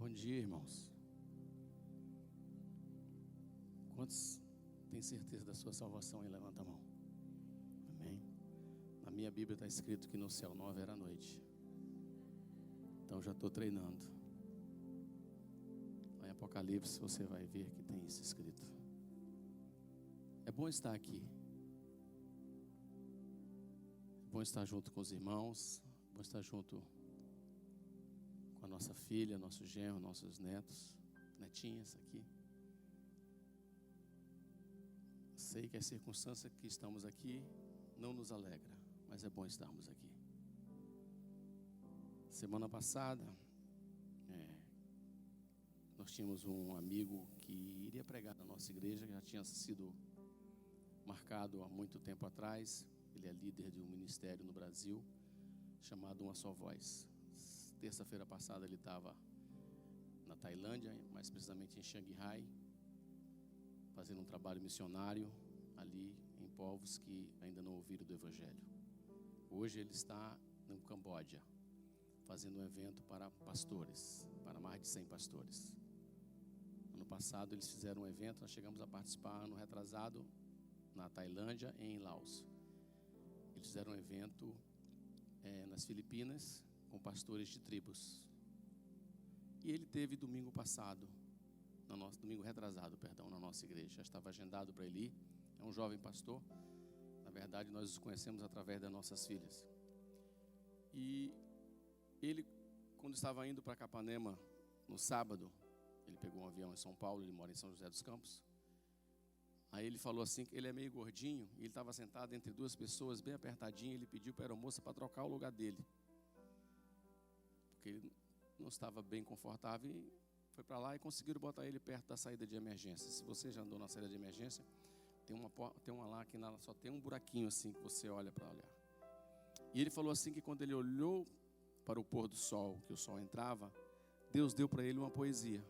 Bom dia, irmãos. Quantos têm certeza da sua salvação? E levanta a mão. Amém. Na minha Bíblia está escrito que no céu não haverá noite. Então já estou treinando. Lá em Apocalipse você vai ver que tem isso escrito. É bom estar aqui. É bom estar junto com os irmãos. É bom estar junto com a nossa filha, nosso genro, nossos netos, netinhas aqui. Sei que a circunstância que estamos aqui não nos alegra, mas é bom estarmos aqui. Semana passada, nós tínhamos um amigo que iria pregar na nossa igreja, que já tinha sido marcado há muito tempo atrás. Ele é líder de um ministério no Brasil, chamado Uma Só Voz. Terça-feira passada ele estava na Tailândia, mais precisamente em Xangai, fazendo um trabalho missionário ali em povos que ainda não ouviram do Evangelho. Hoje ele está no Camboja, fazendo um evento para pastores, para mais de 100 pastores. Ano passado eles fizeram um evento, nós chegamos a participar ano retrasado na Tailândia e em Laos. Eles fizeram um evento nas Filipinas com pastores de tribos. E ele teve domingo retrasado, na nossa igreja. Já estava agendado para ele ir. É um jovem pastor. Na verdade, nós os conhecemos através das nossas filhas. E ele, quando estava indo para Capanema no sábado, ele pegou um avião em São Paulo, ele mora em São José dos Campos. Aí ele falou assim, que ele é meio gordinho, e ele estava sentado entre duas pessoas, bem apertadinho. Ele pediu para a aeromoça para trocar o lugar dele, porque ele não estava bem confortável, e foi para lá e conseguiram botar ele perto da saída de emergência. Se você já andou na saída de emergência, tem uma lá que só tem um buraquinho assim que você olha para olhar. E ele falou assim que quando ele olhou para o pôr do sol, que o sol entrava, Deus deu para ele uma poesia.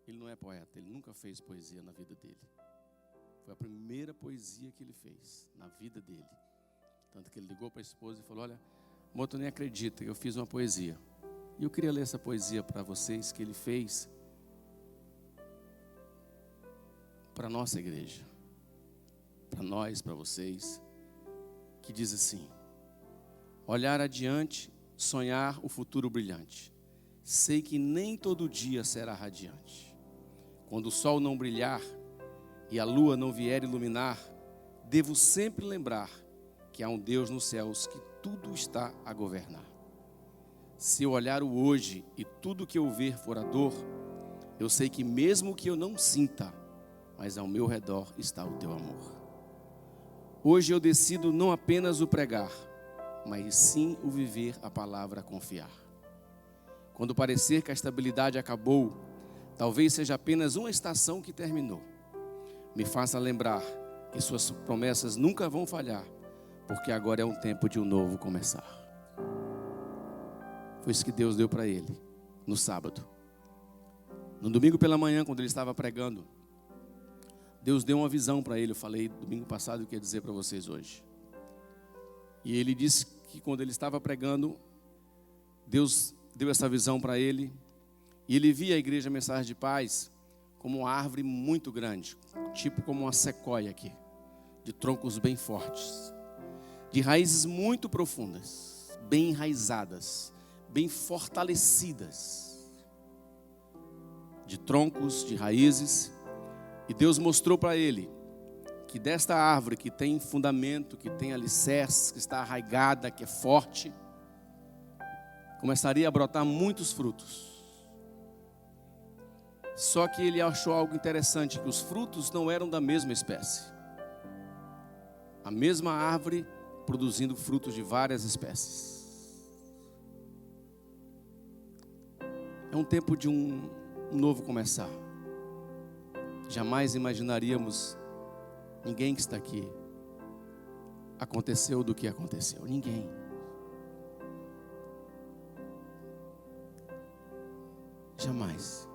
Ele não é poeta, ele nunca fez poesia na vida dele. Foi a primeira poesia que ele fez na vida dele. Tanto que ele ligou para a esposa e falou: olha, amor, tu nem acredita, eu fiz uma poesia. E eu queria ler essa poesia para vocês, que ele fez para a nossa igreja, para nós, para vocês, que diz assim: olhar adiante, sonhar o futuro brilhante. Sei que nem todo dia será radiante. Quando o sol não brilhar e a lua não vier iluminar, devo sempre lembrar que há um Deus nos céus que tudo está a governar. Se eu olhar o hoje e tudo que eu ver for a dor, eu sei que mesmo que eu não sinta, mas ao meu redor está o teu amor. Hoje eu decido não apenas o pregar, mas sim o viver a palavra a confiar. Quando parecer que a estabilidade acabou, talvez seja apenas uma estação que terminou. Me faça lembrar que suas promessas nunca vão falhar, porque agora é um tempo de um novo começar. Foi isso que Deus deu para ele no sábado. No domingo pela manhã, quando ele estava pregando, Deus deu uma visão para ele. Eu falei domingo passado o que ia dizer para vocês hoje. E ele disse que quando ele estava pregando, Deus deu essa visão para ele. E ele via a igreja Mensagem de Paz como uma árvore muito grande, tipo como uma sequoia aqui, de troncos bem fortes, de raízes muito profundas, bem enraizadas, bem fortalecidas, de troncos, de raízes. E Deus mostrou para ele que desta árvore que tem fundamento, que tem alicerces, que está arraigada, que é forte, começaria a brotar muitos frutos. Só que ele achou algo interessante, que os frutos não eram da mesma espécie. A mesma árvore produzindo frutos de várias espécies. É um tempo de um novo começar. Jamais imaginaríamos, ninguém que está aqui aconteceu do que aconteceu. Ninguém. Jamais.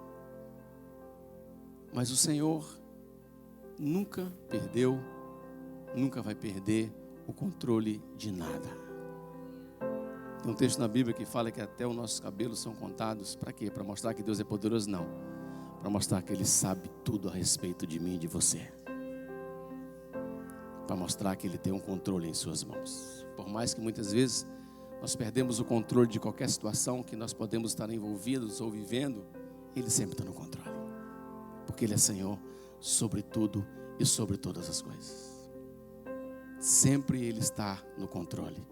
Mas o Senhor nunca perdeu, nunca vai perder o controle de nada. Tem um texto na Bíblia que fala que até os nossos cabelos são contados. Para quê? Para mostrar que Deus é poderoso? Não. Para mostrar que Ele sabe tudo a respeito de mim e de você. Para mostrar que Ele tem um controle em suas mãos. Por mais que muitas vezes nós perdemos o controle de qualquer situação que nós podemos estar envolvidos ou vivendo, Ele sempre está no controle. Porque Ele é Senhor sobre tudo e sobre todas as coisas. Sempre Ele está no controle,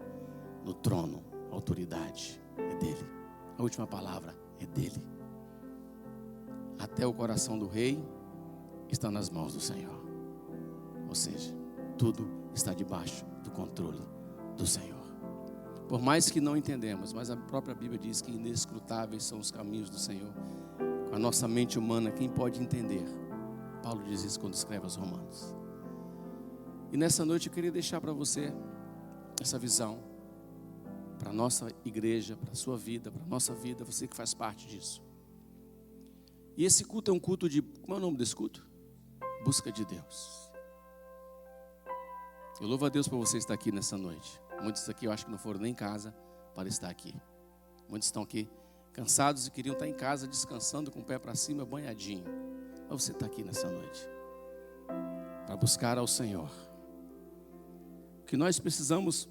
no trono. A autoridade é dele. A última palavra é dele. Até o coração do rei está nas mãos do Senhor. Ou seja, tudo está debaixo do controle do Senhor. Por mais que não entendemos, mas a própria Bíblia diz que inescrutáveis são os caminhos do Senhor. Com a nossa mente humana, quem pode entender? Paulo diz isso quando escreve aos Romanos. E nessa noite eu queria deixar para você essa visão. Para a nossa igreja, para a sua vida, para a nossa vida, você que faz parte disso. E esse culto é um culto de... Como é o nome desse culto? Busca de Deus. Eu louvo a Deus por você estar aqui nessa noite. Muitos aqui eu acho que não foram nem em casa para estar aqui. Muitos estão aqui cansados e queriam estar em casa descansando com o pé para cima, banhadinho. Mas você está aqui nessa noite para buscar ao Senhor. O que nós precisamos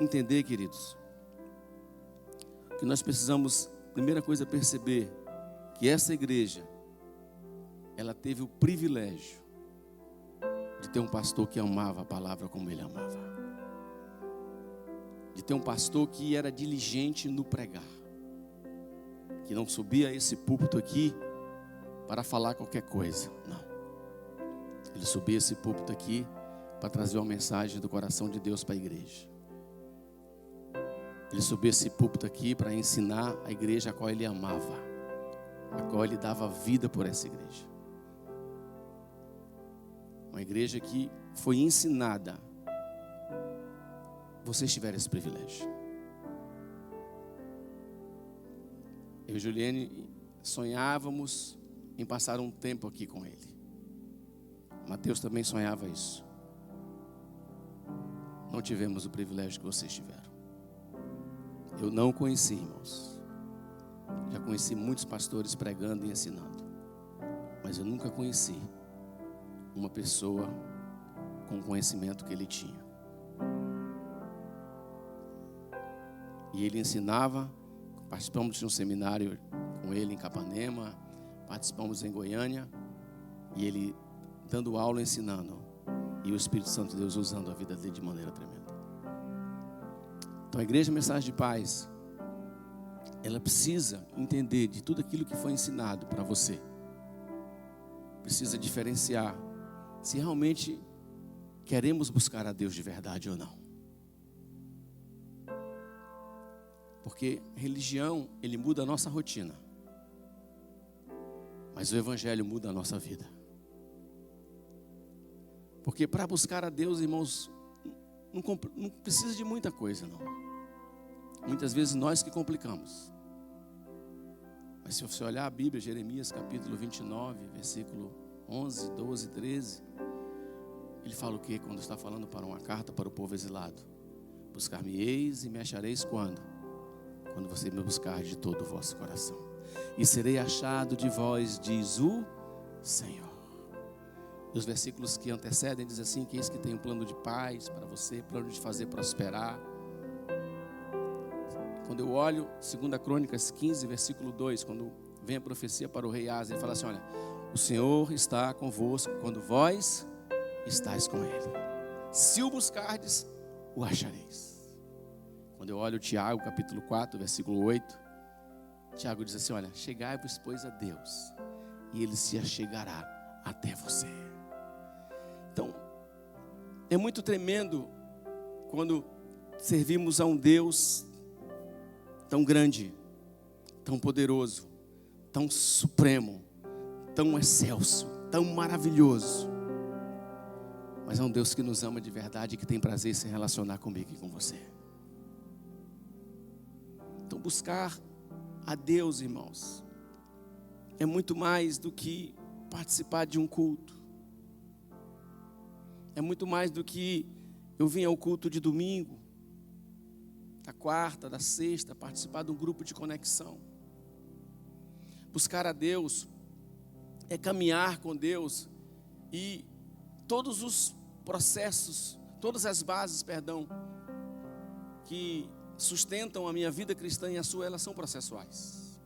entender, queridos, que nós precisamos, primeira coisa, perceber que essa igreja, ela teve o privilégio de ter um pastor que amava a palavra como ele amava, de ter um pastor que era diligente no pregar, que não subia a esse púlpito aqui para falar qualquer coisa, não, ele subia esse púlpito aqui para trazer uma mensagem do coração de Deus para a igreja. Ele subiu esse púlpito aqui para ensinar a igreja a qual ele amava, a qual ele dava vida por essa igreja. Uma igreja que foi ensinada. Vocês tiveram esse privilégio. Eu e Juliane sonhávamos em passar um tempo aqui com ele. Mateus também sonhava isso. Não tivemos o privilégio que vocês tiveram. Eu não conheci, irmãos. Já conheci muitos pastores pregando e ensinando. Mas eu nunca conheci uma pessoa com o conhecimento que ele tinha. E ele ensinava. Participamos de um seminário com ele em Capanema. Participamos em Goiânia. E ele dando aula, ensinando. E o Espírito Santo de Deus usando a vida dele de maneira tremenda. Então a igreja Mensagem de Paz, ela precisa entender de tudo aquilo que foi ensinado para você. Precisa diferenciar se realmente queremos buscar a Deus de verdade ou não. Porque religião, ele muda a nossa rotina. Mas o Evangelho muda a nossa vida. Porque para buscar a Deus, irmãos, não precisa de muita coisa, não. Muitas vezes nós que complicamos. Mas se você olhar a Bíblia, Jeremias capítulo 29, versículo 11, 12, 13, ele fala o quê? Quando está falando para uma carta para o povo exilado: buscar-me-eis e me achareis quando? Quando você me buscar de todo o vosso coração. E serei achado de vós, diz o Senhor. E os versículos que antecedem diz assim: que eis que tem um plano de paz para você, plano de fazer prosperar. Quando eu olho 2 Crônicas 15, versículo 2, quando vem a profecia para o rei Asa, ele fala assim: olha, o Senhor está convosco quando vós estáis com ele. Se o buscardes, o achareis. Quando eu olho Tiago, capítulo 4, versículo 8, Tiago diz assim: olha, chegai-vos, pois, a Deus, e ele se achegará até você. Então, é muito tremendo quando servimos a um Deus tão grande, tão poderoso, tão supremo, tão excelso, tão maravilhoso. Mas é um Deus que nos ama de verdade e que tem prazer em se relacionar comigo e com você. Então buscar a Deus, irmãos, é muito mais do que participar de um culto. É muito mais do que eu vim ao culto de domingo. da quarta, da sexta, participar de um grupo de conexão. Buscar a Deus é caminhar com Deus, e todos os processos, todas as bases, que sustentam a minha vida cristã e a sua, elas são processuais.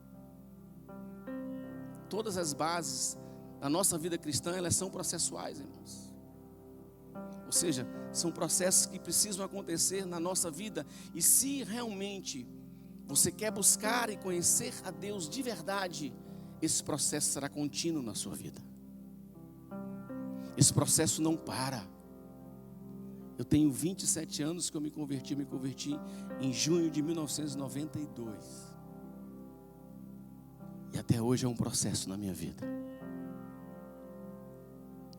Todas as bases da nossa vida cristã, elas são processuais, irmãos. Ou seja, são processos que precisam acontecer na nossa vida. E se realmente você quer buscar e conhecer a Deus de verdade, esse processo será contínuo na sua vida. Esse processo não para. Eu tenho 27 anos que eu me converti em junho de 1992. E até hoje é um processo na minha vida.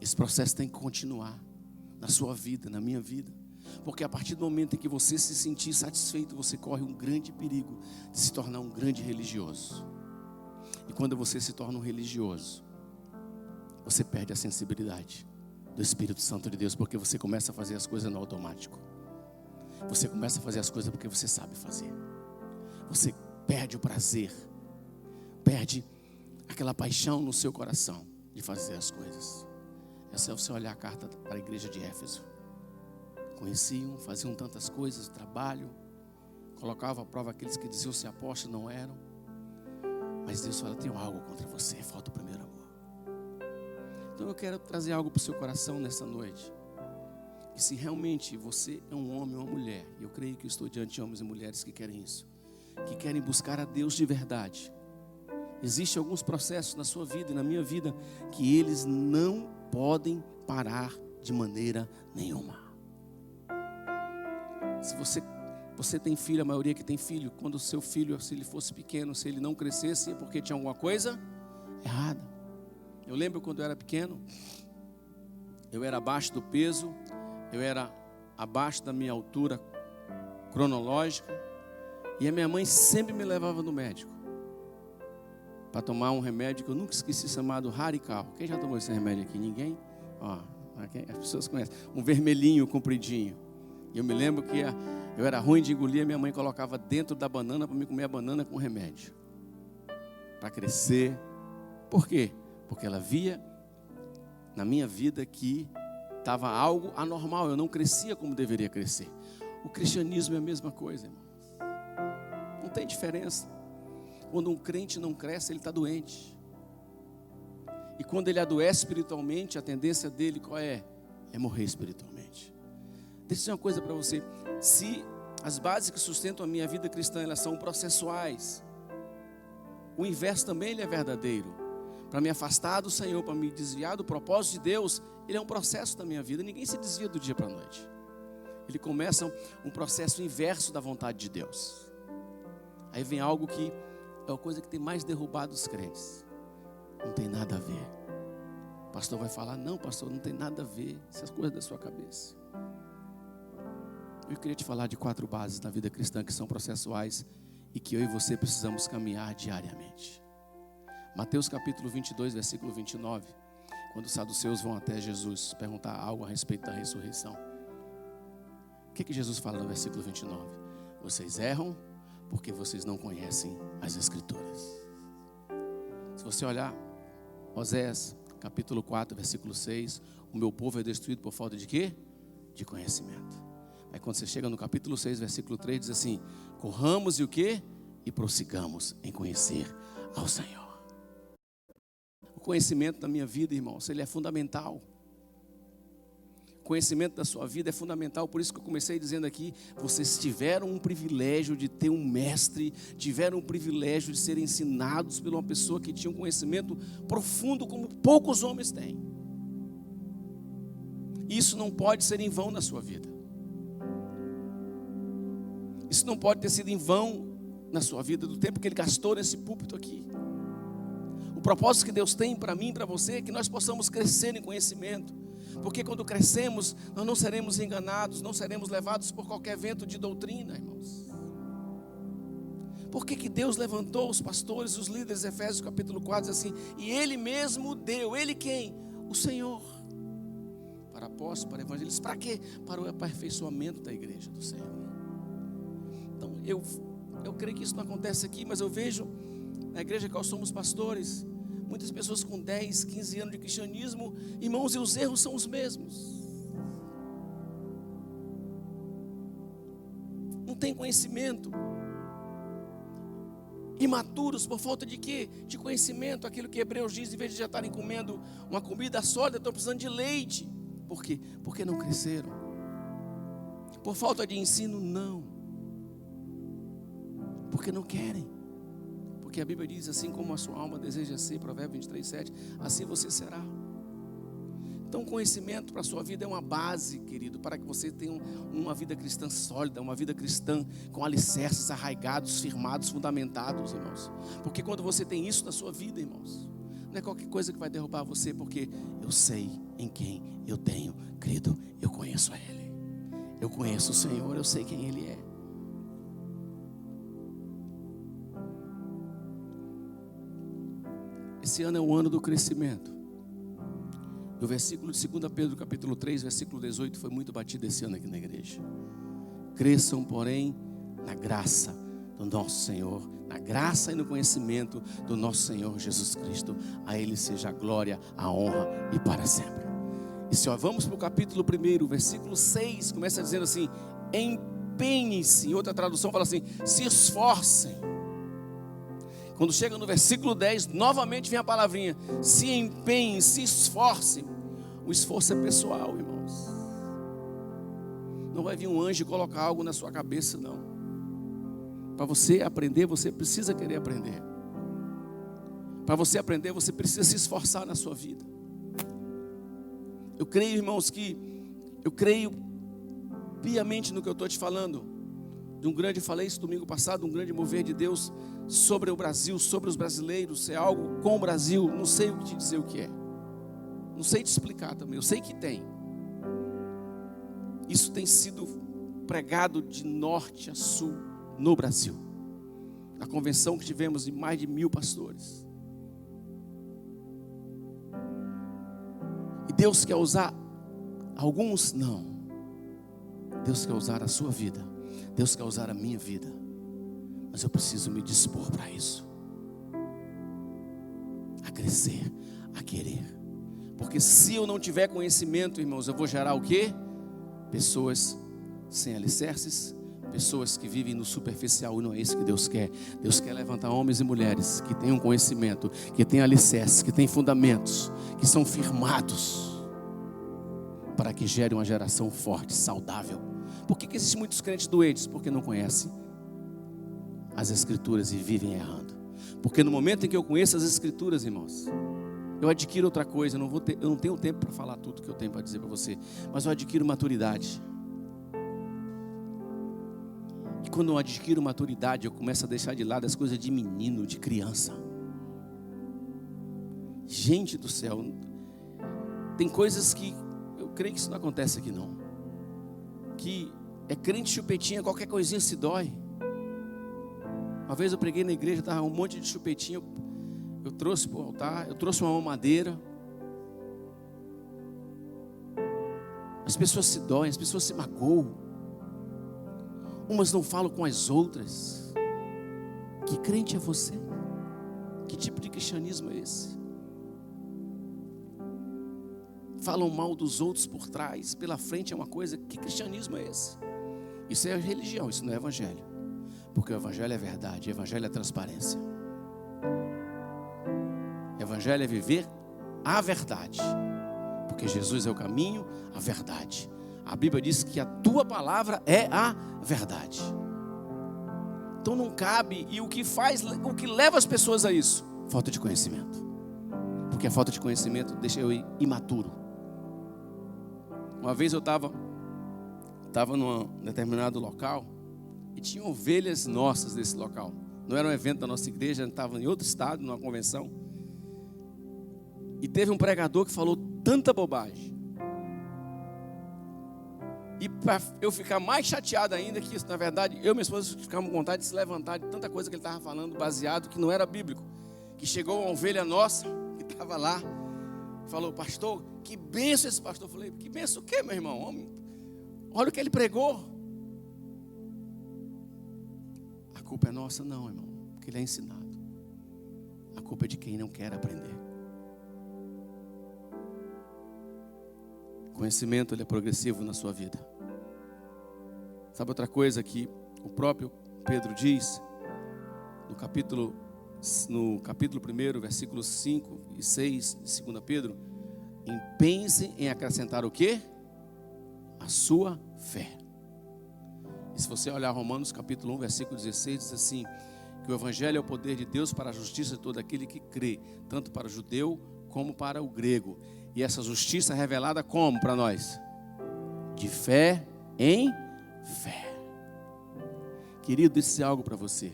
Esse processo tem que continuar na sua vida, na minha vida. Porque a partir do momento em que você se sentir satisfeito, você corre um grande perigo de se tornar um grande religioso. E quando você se torna um religioso, você perde a sensibilidade do Espírito Santo de Deus, porque você começa a fazer as coisas no automático. Você começa a fazer as coisas porque você sabe fazer. Você perde o prazer, perde aquela paixão no seu coração de fazer as coisas. É só você olhar a carta para a igreja de Éfeso. Conheciam, faziam tantas coisas, trabalho, colocavam à prova aqueles que diziam ser apóstolos, não eram. Mas Deus fala: tenho algo contra você, falta o primeiro amor. Então eu quero trazer algo para o seu coração nessa noite. E se realmente você é um homem ou uma mulher, e eu creio que eu estou diante de homens e mulheres que querem isso, que querem buscar a Deus de verdade, existem alguns processos na sua vida e na minha vida que eles não podem parar de maneira nenhuma. Se você tem filho, a maioria que tem filho, quando o seu filho, se ele fosse pequeno, se ele não crescesse, é porque tinha alguma coisa errada. Eu lembro quando eu era pequeno, eu era abaixo do peso, eu era abaixo da minha altura cronológica, e a minha mãe sempre me levava no médico para tomar um remédio que eu nunca esqueci, chamado Radical. Quem já tomou esse remédio aqui? Ninguém? Ó, as pessoas conhecem. Um vermelhinho, compridinho. E eu me lembro que eu era ruim de engolir, a minha mãe colocava dentro da banana para mim comer a banana com remédio, para crescer. Por quê? Porque ela via na minha vida que estava algo anormal, eu não crescia como deveria crescer. O cristianismo é a mesma coisa, irmãos. Não tem diferença. Quando um crente não cresce, ele está doente. E quando ele adoece espiritualmente, a tendência dele qual é? É morrer espiritualmente. Deixa eu dizer uma coisa para você. Se as bases que sustentam a minha vida cristã, elas são processuais, o inverso também ele é verdadeiro. Para me afastar do Senhor, para me desviar do propósito de Deus, ele é um processo da minha vida. Ninguém se desvia do dia para a noite. Ele começa um processo inverso da vontade de Deus. Aí vem algo que é a coisa que tem mais derrubado os crentes. Não tem nada a ver. O pastor vai falar: não, pastor, não tem nada a ver. Essas coisas da sua cabeça. Eu queria te falar de 4 bases da vida cristã que são processuais e que eu e você precisamos caminhar diariamente. Mateus capítulo 22, versículo 29. Quando os saduceus vão até Jesus perguntar algo a respeito da ressurreição, o que Jesus fala no versículo 29? Vocês erram porque vocês não conhecem as Escrituras. Se você olhar Oséias capítulo 4, versículo 6, o meu povo é destruído por falta de quê? De conhecimento. Aí quando você chega no capítulo 6, versículo 3, diz assim: corramos e o quê? E prossigamos em conhecer ao Senhor. O conhecimento da minha vida, irmãos, ele é fundamental. O conhecimento da sua vida é fundamental. Por isso que eu comecei dizendo aqui: vocês tiveram um privilégio de ter um mestre, tiveram um privilégio de serem ensinados por uma pessoa que tinha um conhecimento profundo como poucos homens têm. Isso não pode ser em vão na sua vida. Isso não pode ter sido em vão na sua vida, do tempo que Ele gastou nesse púlpito aqui. O propósito que Deus tem para mim e para você é que nós possamos crescer em conhecimento. Porque quando crescemos, nós não seremos enganados, não seremos levados por qualquer vento de doutrina, irmãos. Por que Deus levantou os pastores, os líderes? Efésios capítulo 4 diz assim: e Ele mesmo deu, Ele quem? O Senhor. Para apóstolos, para evangelistas, para quê? Para o aperfeiçoamento da igreja do Senhor. Então, eu creio que isso não acontece aqui, mas eu vejo na igreja que nós somos pastores, muitas pessoas com 10, 15 anos de cristianismo, irmãos, e os erros são os mesmos. Não tem conhecimento. Imaturos por falta de quê? De conhecimento. Aquilo que Hebreus diz, em vez de já estarem comendo uma comida sólida, estão precisando de leite. Por quê? Porque não cresceram. Por falta de ensino, não. Porque não querem. Porque a Bíblia diz, assim como a sua alma deseja ser, Provérbios 23:7, assim você será. Então, conhecimento para a sua vida é uma base, querido, para que você tenha uma vida cristã sólida, uma vida cristã com alicerces arraigados, firmados, fundamentados, irmãos. Porque quando você tem isso na sua vida, irmãos, não é qualquer coisa que vai derrubar você, porque eu sei em quem eu tenho crido, eu conheço a Ele. Eu conheço o Senhor, eu sei quem Ele é. Esse ano é o ano do crescimento. O versículo de 2 Pedro, capítulo 3, versículo 18, foi muito batido esse ano aqui na igreja. Cresçam, porém, na graça do nosso Senhor, na graça e no conhecimento do nosso Senhor Jesus Cristo. A Ele seja a glória, a honra e para sempre. E se vamos para o capítulo 1, versículo 6, começa dizendo assim: empenhem-se. Em outra tradução fala assim: se esforcem. Quando chega no versículo 10, novamente vem a palavrinha: se empenhem, se esforcem. O esforço é pessoal, irmãos. Não vai vir um anjo colocar algo na sua cabeça, não. Para você aprender, você precisa querer aprender. Para você aprender, você precisa se esforçar na sua vida. Eu creio, irmãos, eu creio piamente no que eu estou te falando. Falei isso domingo passado, um grande mover de Deus sobre o Brasil, sobre os brasileiros. É algo com o Brasil, não sei o que te dizer o que é. Não sei te explicar também, eu sei que tem. Isso tem sido pregado de norte a sul no Brasil. Na convenção que tivemos de mais de 1000 pastores. E Deus quer usar alguns? Não. Deus quer usar a sua vida. Deus quer usar a minha vida. Mas eu preciso me dispor para isso. A crescer, a querer. Porque se eu não tiver conhecimento, irmãos, eu vou gerar o quê? Pessoas sem alicerces, pessoas que vivem no superficial, e não é isso que Deus quer. Deus quer levantar homens e mulheres que tenham conhecimento, que tenham alicerces, que tenham fundamentos, que são firmados, para que gere uma geração forte, saudável. Por que existem muitos crentes doentes? Porque não conhecem as Escrituras e vivem errando. Porque no momento em que eu conheço as Escrituras, irmãos, eu adquiro outra coisa. Eu não tenho tempo para falar tudo que eu tenho para dizer para você, mas eu adquiro maturidade. E quando eu adquiro maturidade, eu começo a deixar de lado as coisas de menino, de criança. Gente do céu, tem coisas que eu creio que isso não acontece aqui não. Que é crente chupetinha, qualquer coisinha se dói. Uma vez eu preguei na igreja, estava um monte de chupetinha. Eu trouxe para o altar, eu trouxe uma mamadeira. As pessoas se doem, as pessoas se magoam. Umas não falam com as outras. Que crente é você? Que tipo de cristianismo é esse? Falam mal dos outros por trás, pela frente é uma coisa. Que cristianismo é esse? Isso é religião, isso não é evangelho. Porque o evangelho é verdade, o evangelho é transparência. O evangelho é viver a verdade. Porque Jesus é o caminho, a verdade. A Bíblia diz que a tua palavra é a verdade. Então não cabe, e o que leva as pessoas a isso? Falta de conhecimento. Porque a falta de conhecimento deixa eu imaturo. Uma vez eu estava num determinado local e tinha ovelhas nossas nesse local. Não era um evento da nossa igreja, a gente estava em outro estado, numa convenção. E teve um pregador que falou tanta bobagem. E para eu ficar mais chateado ainda, que na verdade eu e minha esposa ficamos com vontade de se levantar de tanta coisa que ele estava falando, baseado que não era bíblico. Que chegou uma ovelha nossa, que estava lá, falou: pastor, que benção esse pastor. Eu falei: que benção o quê, meu irmão? Olha o que ele pregou. A culpa é nossa? Não, irmão, porque ele é ensinado. A culpa é de quem não quer aprender. Conhecimento, ele é progressivo na sua vida. Sabe outra coisa que o próprio Pedro diz no capítulo 1, versículos 5 e 6 de 2 Pedro? Empenhe-se em acrescentar o quê? A sua fé. E se você olhar Romanos capítulo 1, versículo 16, diz assim: que o evangelho é o poder de Deus para a justiça de todo aquele que crê, tanto para o judeu como para o grego. E essa justiça é revelada como para nós? De fé em fé. Querido, isso é algo para você.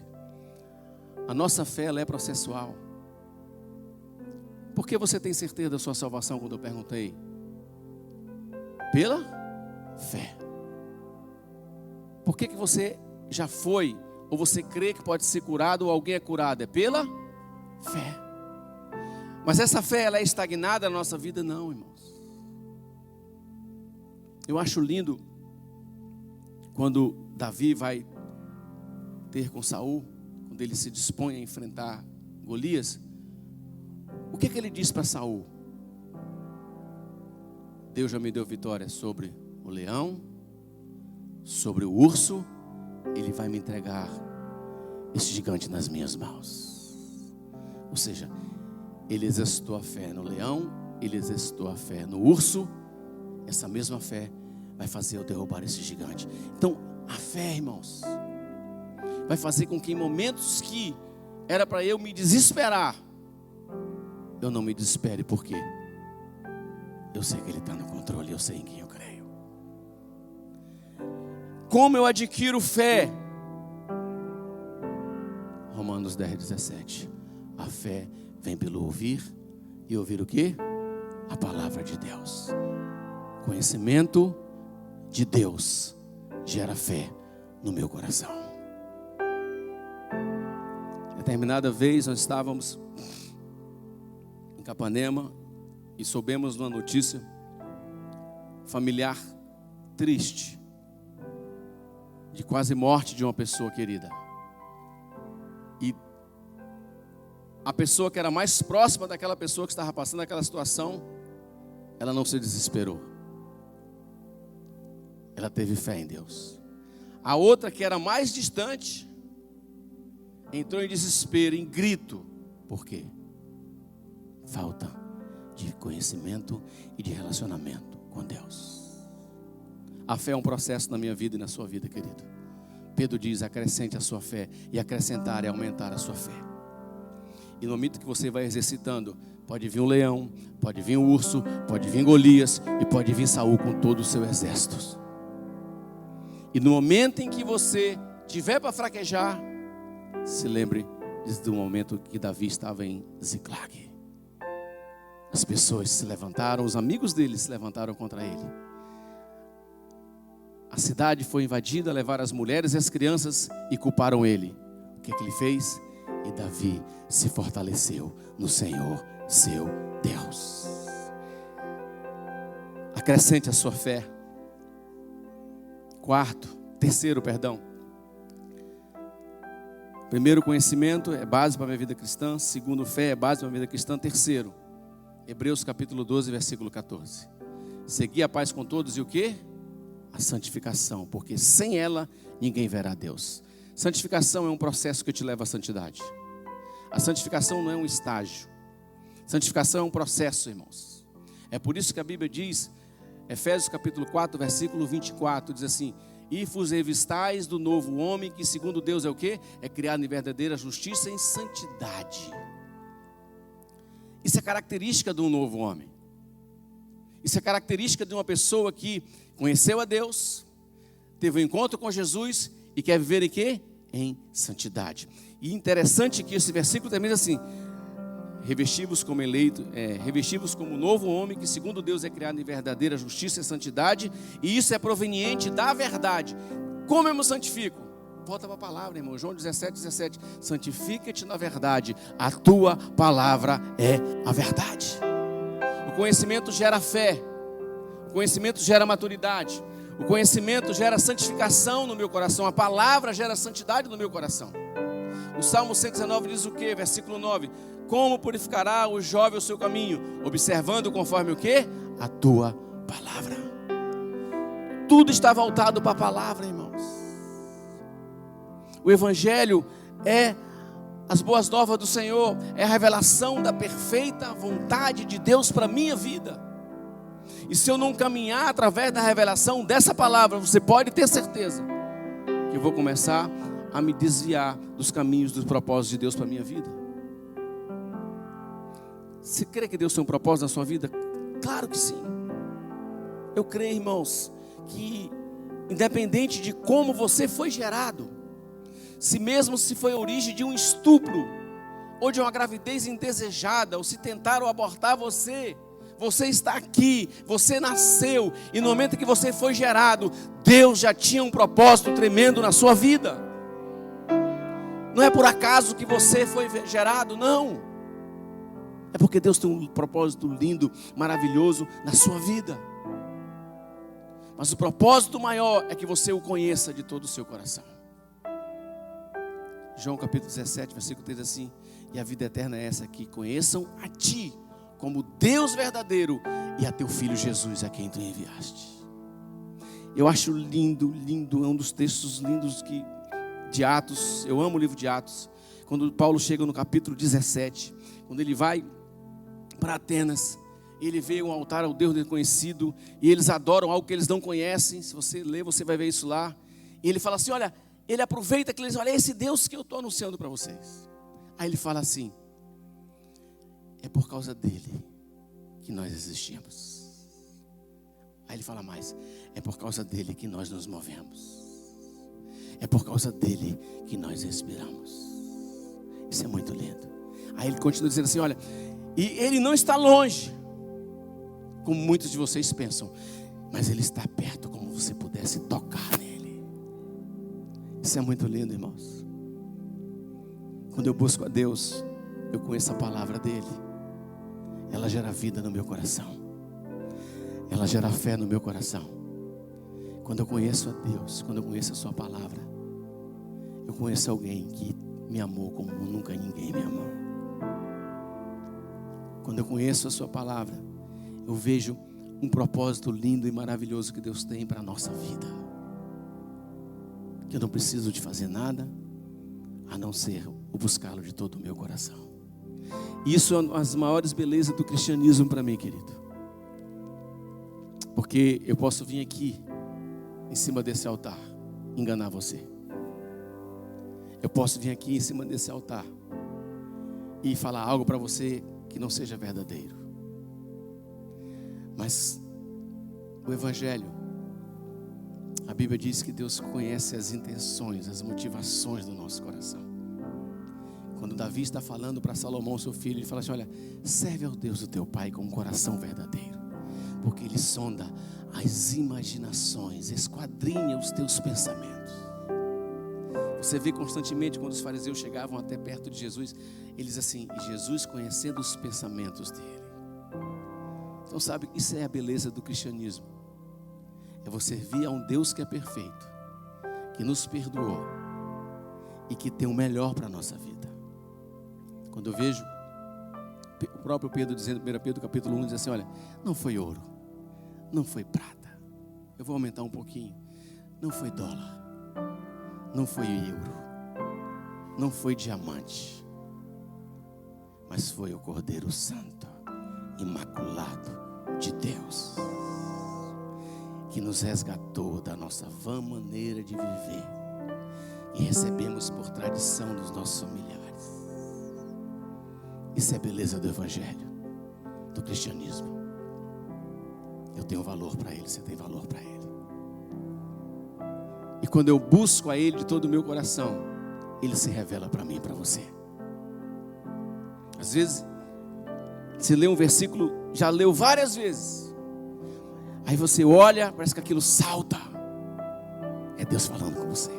A nossa fé, ela é processual. Por que você tem certeza da sua salvação quando eu perguntei? Pela fé. Por que você já foi, ou você crê que pode ser curado, ou alguém é curado? É pela fé. Mas essa fé, ela é estagnada na nossa vida? Não, irmãos. Eu acho lindo quando Davi vai ter com Saul, quando ele se dispõe a enfrentar Golias. O que ele diz para Saul? Deus já me deu vitória sobre o leão, sobre o urso. Ele vai me entregar esse gigante nas minhas mãos. Ou seja, ele exercitou a fé no leão, ele exercitou a fé no urso. Essa mesma fé vai fazer eu derrubar esse gigante. Então, a fé, irmãos, vai fazer com que em momentos que era para eu me desesperar, eu não me desespere. Por quê? Eu sei que Ele está no controle, eu sei em quem eu creio. Como eu adquiro fé? Romanos 10:17. A fé vem pelo ouvir, e ouvir o quê? A palavra de Deus. Conhecimento de Deus gera fé no meu coração. Determinada vez nós estávamos em Capanema e soubemos uma notícia familiar triste, de quase morte de uma pessoa querida. E a pessoa que era mais próxima daquela pessoa que estava passando aquela situação, ela não se desesperou. Ela teve fé em Deus. A outra, que era mais distante, entrou em desespero, em grito. Por quê? Falta de conhecimento e de relacionamento com Deus. A fé é um processo na minha vida e na sua vida, querido. Pedro diz: acrescente a sua fé. E acrescentar é aumentar a sua fé. E no momento que você vai exercitando, pode vir um leão, pode vir um urso, pode vir Golias e pode vir Saul com todo o seu exército. E no momento em que você tiver para fraquejar, se lembre do momento que Davi estava em Ziclag. As pessoas se levantaram, os amigos dele se levantaram contra ele. A cidade foi invadida, levaram as mulheres e as crianças e culparam ele. O que ele fez? E Davi se fortaleceu no Senhor, seu Deus. Acrescente a sua fé. Terceiro, Primeiro, conhecimento é base para a minha vida cristã. Segundo, fé é base para a minha vida cristã. Terceiro, Hebreus capítulo 12, versículo 14. Segui a paz com todos e o quê? A santificação, porque sem ela ninguém verá Deus. Santificação é um processo que te leva à santidade. A santificação não é um estágio. Santificação é um processo, irmãos. É por isso que a Bíblia diz, Efésios capítulo 4, versículo 24, diz assim: e vos revistais do novo homem, que segundo Deus é o quê? É criado em verdadeira justiça e em santidade. Isso é característica de um novo homem. Isso é característica de uma pessoa que conheceu a Deus, teve um encontro com Jesus e quer viver em quê? Em santidade. E interessante que esse versículo termina assim: revestivos como eleito, revestivos como novo homem, que segundo Deus é criado em verdadeira justiça e santidade, e isso é proveniente da verdade. Como eu me santifico? Volta para a palavra, irmão. João 17:17. Santifica-te na verdade, a tua palavra é a verdade. O conhecimento gera fé, o conhecimento gera maturidade, O conhecimento gera santificação no meu coração. A palavra gera santidade no meu coração. O Salmo 119 diz o quê? Versículo 9. Como purificará o jovem o seu caminho? Observando conforme o quê? A tua palavra. Tudo está voltado para a palavra, irmãos. O Evangelho é as boas novas do Senhor. É a revelação da perfeita vontade de Deus para a minha vida. E se eu não caminhar através da revelação dessa palavra, você pode ter certeza que eu vou começar a me desviar dos caminhos, dos propósitos de Deus para a minha vida. Você crê que Deus tem um propósito na sua vida? Claro que sim. Eu creio, irmãos, que independente de como você foi gerado, se foi a origem de um estupro, ou de uma gravidez indesejada, ou se tentaram abortar você, você está aqui, você nasceu, e no momento que você foi gerado, Deus já tinha um propósito tremendo na sua vida. Não é por acaso que você foi gerado, não. É porque Deus tem um propósito lindo, maravilhoso na sua vida. Mas o propósito maior é que você o conheça de todo o seu coração. João capítulo 17, versículo 3 assim: e a vida eterna é essa, que conheçam a Ti como Deus verdadeiro e a Teu Filho Jesus, a quem Tu enviaste. Eu acho lindo, lindo, é um dos textos lindos de Atos. Eu amo o livro de Atos. Quando Paulo chega no capítulo 17, quando ele vai para Atenas, ele vê um altar ao Deus desconhecido, e eles adoram algo que eles não conhecem. Se você ler, você vai ver isso lá. E ele fala assim, olha, ele aproveita que eles olha, é esse Deus que eu estou anunciando para vocês. Aí ele fala assim, é por causa dele que nós existimos. Aí ele fala mais, é por causa dele que nós nos movemos. É por causa dele que nós respiramos. Isso é muito lindo. Aí ele continua dizendo assim, olha, e ele não está longe, como muitos de vocês pensam, mas ele está perto, como você pudesse tocar nele. Isso é muito lindo, irmãos. Quando eu busco a Deus, eu conheço a palavra dele. Ela gera vida no meu coração. Ela gera fé no meu coração. Quando eu conheço a Deus, quando eu conheço a sua palavra, eu conheço alguém que me amou como nunca ninguém me amou. Quando eu conheço a sua palavra, eu vejo um propósito lindo e maravilhoso que Deus tem para a nossa vida. Que eu não preciso de fazer nada, a não ser o buscá-lo de todo o meu coração. Isso é as maiores belezas do cristianismo para mim, querido. Porque eu posso vir aqui, em cima desse altar, enganar você. Eu posso vir aqui em cima desse altar e falar algo para você que não seja verdadeiro. Mas o Evangelho, a Bíblia diz que Deus conhece as intenções, as motivações do nosso coração. Quando Davi está falando para Salomão, seu filho, ele fala assim, olha, serve ao Deus do teu pai com um coração verdadeiro, porque ele sonda as imaginações, esquadrinha os teus pensamentos. Você vê constantemente quando os fariseus chegavam até perto de Jesus, eles assim, e Jesus conhecendo os pensamentos dele. Então sabe, isso é a beleza do cristianismo. É você servir a um Deus que é perfeito, que nos perdoou e que tem o melhor para a nossa vida. Quando eu vejo o próprio Pedro dizendo, 1 Pedro capítulo 1, diz assim, olha, não foi ouro, não foi prata, eu vou aumentar um pouquinho, não foi dólar, não foi euro, não foi diamante, mas foi o Cordeiro Santo, imaculado de Deus, que nos resgatou da nossa vã maneira de viver e recebemos por tradição dos nossos familiares. Isso é a beleza do Evangelho, do cristianismo. Eu tenho valor para ele, você tem valor para ele. E quando eu busco a ele de todo o meu coração, ele se revela para mim e para você. Às vezes, você lê um versículo, já leu várias vezes, aí você olha, parece que aquilo salta. É Deus falando com você.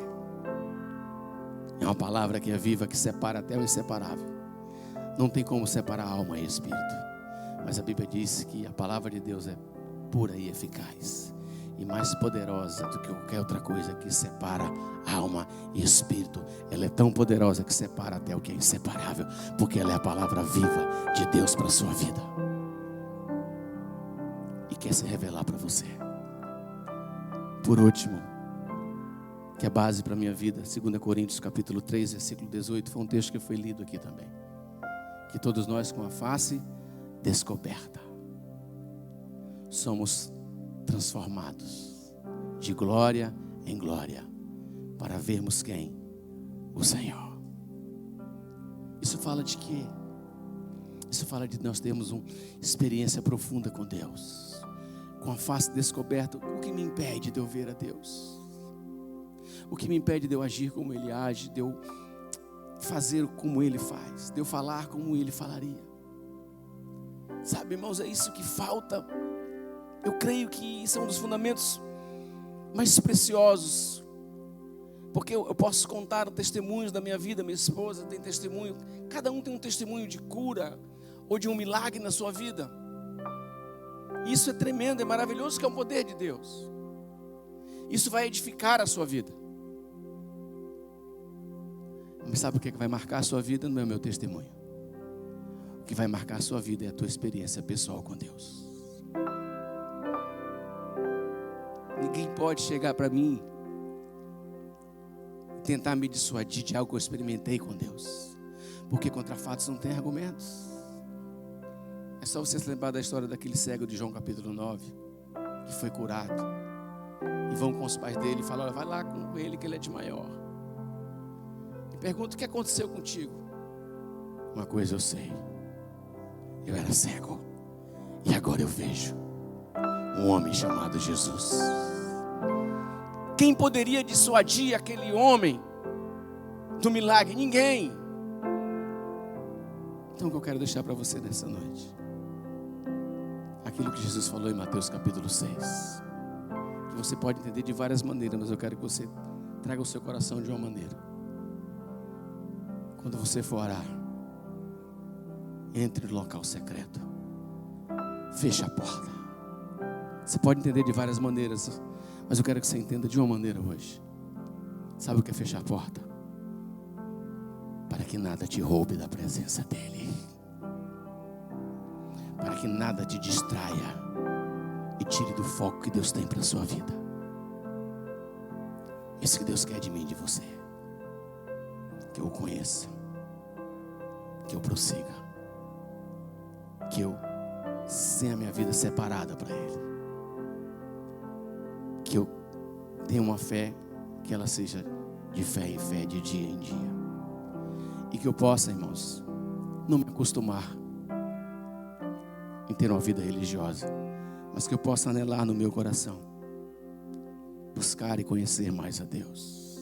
É uma palavra que é viva, que separa até o inseparável. Não tem como separar alma e espírito. Mas a Bíblia diz que a palavra de Deus é pura e eficaz. e mais poderosa do que qualquer outra coisa que separa alma e espírito. Ela é tão poderosa que separa até o que é inseparável, porque ela é a palavra viva de Deus para a sua vida e quer se revelar para você. Por último, que é base para a minha vida, 2 Coríntios capítulo 3, versículo 18, foi um texto que foi lido aqui também. Que todos nós, com a face descoberta, somos transformados de glória em glória para vermos quem? O Senhor. Isso fala de quê? Isso fala de nós termos uma experiência profunda com Deus, com a face descoberta. O que me impede de eu ver a Deus? O que me impede de eu agir como Ele age, de eu fazer como Ele faz, de eu falar como Ele falaria? Sabe, irmãos, é isso que falta. Eu creio que isso é um dos fundamentos mais preciosos, porque eu posso contar testemunhos da minha vida. Minha esposa tem testemunho, cada um tem um testemunho de cura ou de um milagre na sua vida. Isso é tremendo, é maravilhoso, que é o poder de Deus. Isso vai edificar a sua vida. Mas sabe o que vai marcar a sua vida? Não é o meu testemunho. O que vai marcar a sua vida é a tua experiência pessoal com Deus. Ninguém pode chegar para mim e tentar me dissuadir de algo que eu experimentei com Deus, porque contra fatos não tem argumentos. É só você se lembrar da história daquele cego de João capítulo 9, que foi curado, e vão com os pais dele e falam: olha, vai lá com ele que ele é de maior. E pergunta: o que aconteceu contigo? Uma coisa eu sei, eu era cego e agora eu vejo um homem chamado Jesus. Quem poderia dissuadir aquele homem do milagre? Ninguém. Então o que eu quero deixar para você nessa noite, aquilo que Jesus falou em Mateus capítulo 6, que você pode entender de várias maneiras, mas eu quero que você traga o seu coração de uma maneira. Quando você for orar, entre no local secreto, feche a porta. Você pode entender de várias maneiras, mas eu quero que você entenda de uma maneira hoje. Sabe o que é fechar a porta? Para que nada te roube da presença dEle, para que nada te distraia e tire do foco que Deus tem para a sua vida. Isso que Deus quer de mim e de você, que eu o conheça, que eu prossiga, que eu tenha a minha vida separada para Ele, que eu tenha uma fé que ela seja de fé em fé, de dia em dia, e que eu possa, irmãos, não me acostumar em ter uma vida religiosa, mas que eu possa anelar no meu coração, buscar e conhecer mais a Deus,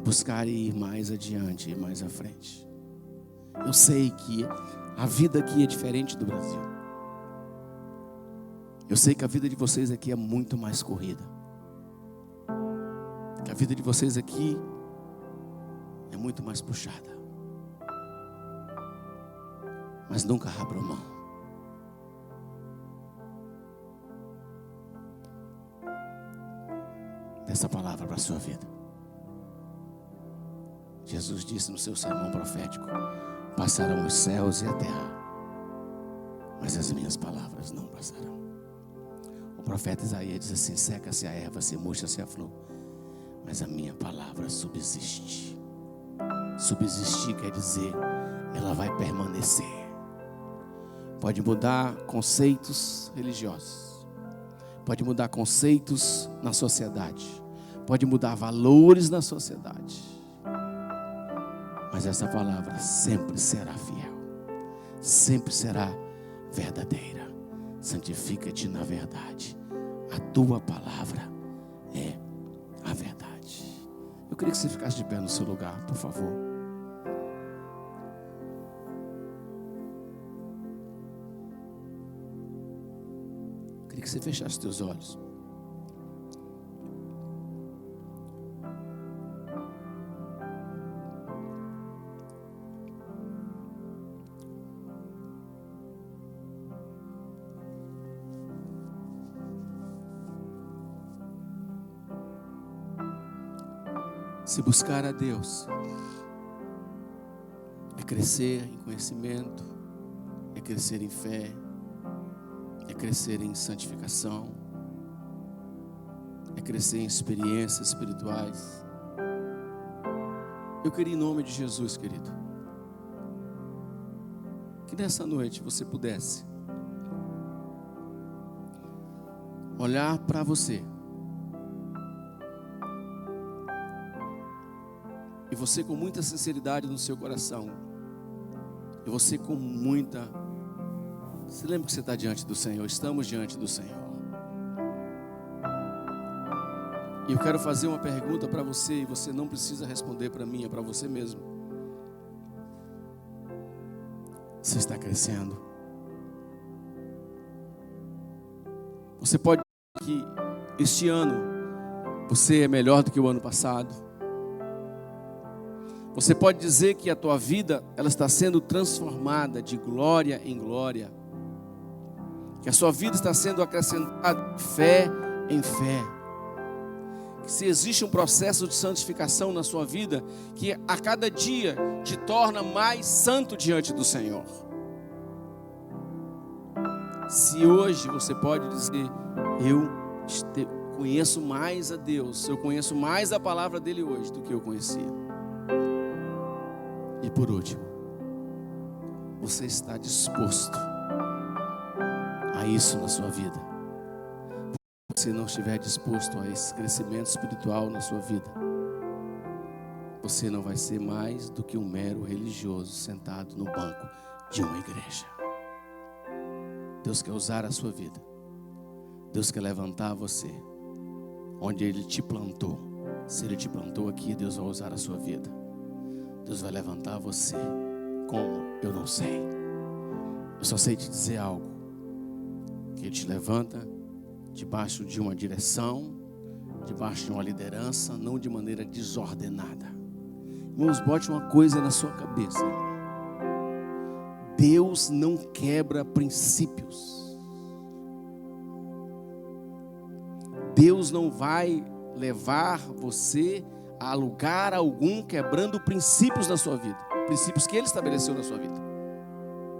buscar e ir mais adiante e mais à frente. Eu sei que a vida aqui é diferente do Brasil. Eu sei que a vida de vocês aqui é muito mais corrida, que a vida de vocês aqui é muito mais puxada. Mas nunca abra mão. Dessa palavra para a sua vida. Jesus disse no seu sermão profético: passarão os céus e a terra, mas as minhas palavras não passarão. O profeta Isaías diz assim: seca-se a erva, se murcha-se a flor, mas a minha palavra subsiste. Subsistir quer dizer, ela vai permanecer. Pode mudar conceitos religiosos, pode mudar conceitos na sociedade, pode mudar valores na sociedade, mas essa palavra sempre será fiel, sempre será verdadeira. Santifica-te na verdade, a tua palavra é a verdade. Eu queria que você ficasse de pé no seu lugar, por favor. Eu queria que você fechasse os teus olhos. Se buscar a Deus é crescer em conhecimento, é crescer em fé, é crescer em santificação, é crescer em experiências espirituais. Eu queria, em nome de Jesus, querido, que nessa noite você pudesse olhar para você e você com muita sinceridade no seu coração, e você com muita... Você lembra que você está diante do Senhor? Estamos diante do Senhor. E eu quero fazer uma pergunta para você, e você não precisa responder para mim, é para você mesmo. Você está crescendo? Você pode dizer que este ano você é melhor do que o ano passado. Você pode dizer que a tua vida, ela está sendo transformada de glória em glória. Que a sua vida está sendo acrescentada de fé em fé. Que se existe um processo de santificação na sua vida, que a cada dia te torna mais santo diante do Senhor. Se hoje você pode dizer, eu conheço mais a Deus, eu conheço mais a palavra dele hoje do que eu conhecia. E por último, você está disposto a isso na sua vida? Se você não estiver disposto a esse crescimento espiritual na sua vida, você não vai ser mais do que um mero religioso sentado no banco de uma igreja. Deus quer usar a sua vida. Deus quer levantar você onde Ele te plantou. Se Ele te plantou aqui, Deus vai usar a sua vida. Deus vai levantar você. Como? Eu não sei. Eu só sei te dizer algo. Que Ele te levanta debaixo de uma direção, debaixo de uma liderança, não de maneira desordenada. Irmãos, bote uma coisa na sua cabeça. Deus não quebra princípios. Deus não vai levar você a lugar algum quebrando princípios na sua vida. Princípios que Ele estabeleceu na sua vida.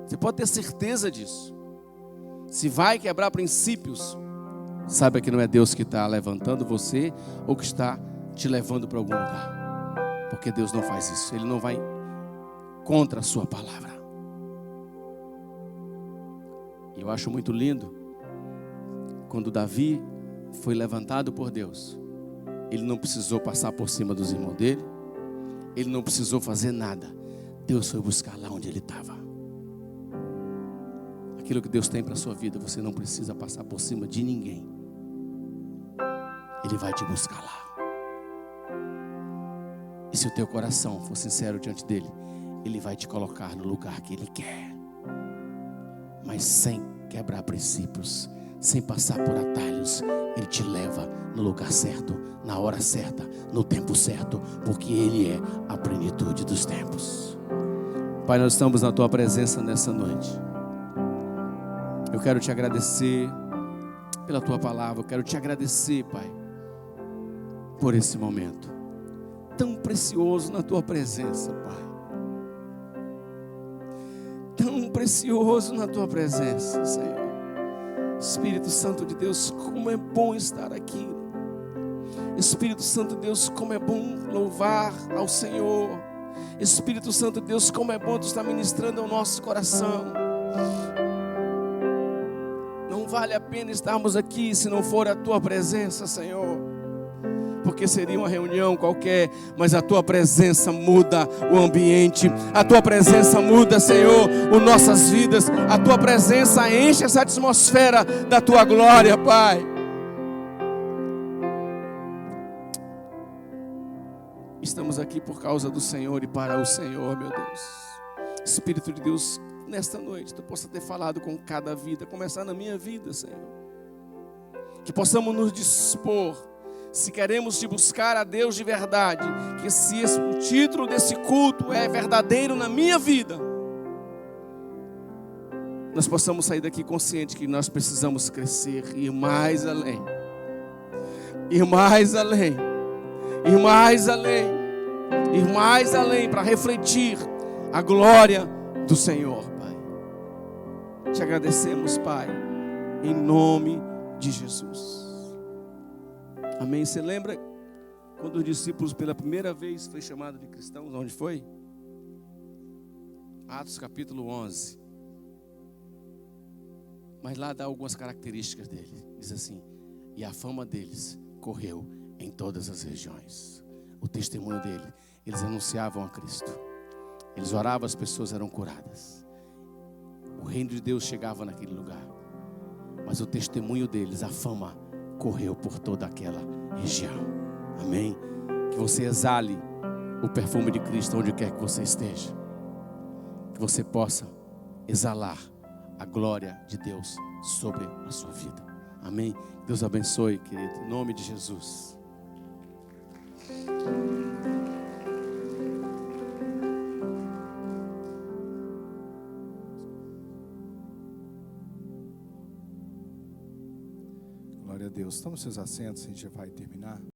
Você pode ter certeza disso. Se vai quebrar princípios, saiba que não é Deus que está levantando você ou que está te levando para algum lugar. Porque Deus não faz isso. Ele não vai contra a sua palavra. E eu acho muito lindo quando Davi foi levantado por Deus. Ele não precisou passar por cima dos irmãos dele. Ele não precisou fazer nada. Deus foi buscar lá onde ele estava. Aquilo que Deus tem para a sua vida, você não precisa passar por cima de ninguém. Ele vai te buscar lá. E se o teu coração for sincero diante dele, Ele vai te colocar no lugar que Ele quer. Mas sem quebrar princípios, sem passar por atalhos, Ele te leva no lugar certo, na hora certa, no tempo certo, porque Ele é a plenitude dos tempos. Pai, nós estamos na Tua presença nessa noite. Eu quero Te agradecer pela Tua palavra. Eu quero Te agradecer, Pai, por esse momento tão precioso na Tua presença, Pai. Tão precioso na Tua presença, Senhor. Espírito Santo de Deus, como é bom estar aqui. Espírito Santo de Deus, como é bom louvar ao Senhor. Espírito Santo de Deus, como é bom Tu estar ministrando ao nosso coração. Não vale a pena estarmos aqui se não for a Tua presença, Senhor. Porque seria uma reunião qualquer, mas a Tua presença muda o ambiente. A Tua presença muda, Senhor, as nossas vidas. A Tua presença enche essa atmosfera da Tua glória, Pai. Estamos aqui por causa do Senhor e para o Senhor, meu Deus. Espírito de Deus, nesta noite, Tu possa ter falado com cada vida, começar na minha vida, Senhor. Que possamos nos dispor, se queremos te buscar a Deus de verdade, que se o título desse culto é verdadeiro na minha vida, nós possamos sair daqui consciente que nós precisamos crescer e ir mais além. Ir mais além. Ir mais além. ir mais além para refletir a glória do Senhor, Pai. Te agradecemos, Pai, em nome de Jesus. Amém. Você lembra quando os discípulos pela primeira vez foi chamado de cristãos? Onde foi? Atos capítulo 11. Mas lá dá algumas características dele. Diz assim: e a fama deles correu em todas as regiões. O testemunho dele, eles anunciavam a Cristo. Eles oravam, as pessoas eram curadas. O reino de Deus chegava naquele lugar. Mas o testemunho deles, a fama, correu por toda aquela região. Amém? Que você exale o perfume de Cristo onde quer que você esteja. Que você possa exalar a glória de Deus sobre a sua vida. Amém? Deus abençoe, querido, em nome de Jesus. Glória a Deus. Tome seus assentos, a gente já vai terminar.